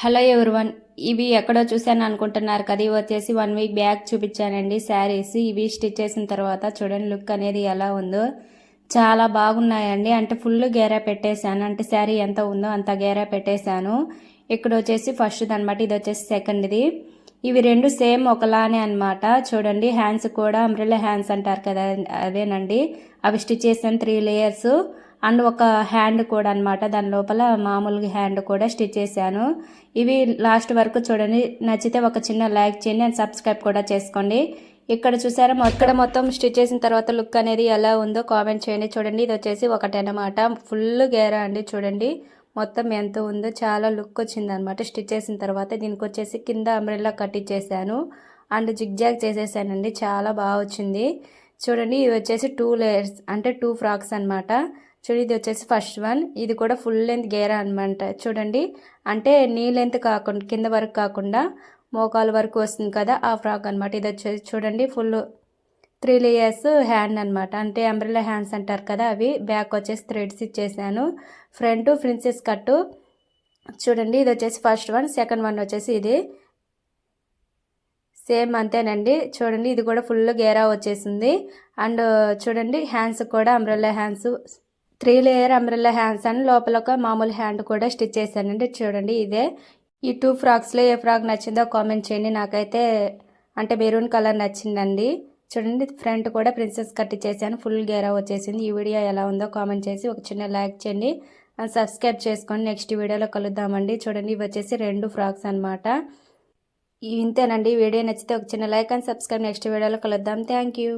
Hello everyone. ఇవి ఎక్కడో చూశాను అనుకుంటున్నారు కదా, ఇవి వచ్చేసి 1 వీక్ బ్యాక్ చూపించానండి శారీస్. ఇవి స్టిచ్ చేసిన తర్వాత చూడండి లుక్ అనేది ఎలా ఉందో, చాలా బాగున్నాయండి. అంటే ఫుల్ గేరా పెట్టేశాను, అంటే శారీ ఎంత ఉందో అంత గేరా పెట్టేశాను. ఇక్కడ వచ్చేసి ఫస్ట్ అనమాట, ఇది వచ్చేసి సెకండ్ది. ఇవి రెండు సేమ్ ఒకలానే అనమాట. చూడండి హ్యాండ్స్ కూడా అంబ్రెల్లా హ్యాండ్స్ అంటారు కదా, అదేనండి. అవి స్టిచ్ చేశాను 3 లేయర్స్. అండ్ ఒక హ్యాండ్ కూడా అనమాట, దాని లోపల మామూలుగా హ్యాండ్ కూడా స్టిచ్ చేశాను. ఇవి లాస్ట్ వరకు చూడండి. నచ్చితే ఒక చిన్న లైక్ చేయండి అండ్ సబ్స్క్రైబ్ కూడా చేసుకోండి. ఇక్కడ చూసారా, ఇక్కడ మొత్తం స్టిచ్ చేసిన తర్వాత లుక్ అనేది ఎలా ఉందో కామెంట్ చేయండి. చూడండి ఇది వచ్చేసి ఒకటి అనమాట, ఫుల్ గేరా అండి. చూడండి మొత్తం ఎంత ఉందో, చాలా లుక్ వచ్చింది అనమాట స్టిచ్ చేసిన తర్వాత. దీనికి వచ్చేసి కింద అంబ్రెల్లా కట్టించేసాను అండ్ జిగ్జాగ్ చేసేసానండి, చాలా బాగా వచ్చింది. చూడండి ఇది వచ్చేసి 2 లేయర్స్, అంటే 2 ఫ్రాక్స్ అనమాట. చూడండి ఇది వచ్చేసి ఫస్ట్ వన్, ఇది కూడా ఫుల్ లెంత్ గేరా అనమాట. చూడండి అంటే నీ లెంత్ కాకుండా కింద వరకు కాకుండా మోకాలు వరకు వస్తుంది కదా, ఆ ఫ్రాక్ అనమాట. ఇది వచ్చేసి చూడండి ఫుల్ 3 లేయర్స్ హ్యాండ్ అనమాట, అంటే అంబ్రెల్లా హ్యాండ్స్ అంటారు కదా అవి. బ్యాక్ వచ్చేసి థ్రెడ్స్ ఇచ్చేసాను, ఫ్రంట్ ప్రిన్సెస్ కట్టు. చూడండి ఇది వచ్చేసి ఫస్ట్ వన్, సెకండ్ వన్ వచ్చేసి ఇది సేమ్ అంతేనండి. చూడండి ఇది కూడా ఫుల్ గేరా వచ్చేసింది. అండ్ చూడండి హ్యాండ్స్ కూడా umbrella hands, 3 layer umbrella hands అని లోపల ఒక మామూలు హ్యాండ్ కూడా స్టిచ్ చేశానండి. చూడండి ఇదే. ఈ 2 ఫ్రాక్స్లో ఏ ఫ్రాక్ నచ్చిందో కామెంట్ చేయండి. నాకైతే అంటే మెరూన్ కలర్ నచ్చిందండి. చూడండి ఫ్రంట్ కూడా ప్రిన్సెస్ కట్ చేశాను, ఫుల్ గేరా వచ్చేసింది. ఈ వీడియో ఎలా ఉందో కామెంట్ చేసి ఒక చిన్న లైక్ చేయండి అండ్ సబ్స్క్రైబ్ చేసుకోండి. నెక్స్ట్ వీడియోలో కలుద్దామండి. చూడండి ఇవి వచ్చేసి 2 ఫ్రాక్స్ అనమాట. ఇంతేనండి. వీడియో నచ్చితే ఒక చిన్న లైక్ అండ్ సబ్స్క్రైబ్. నెక్స్ట్ వీడియోలో కలుద్దాం. Thank you.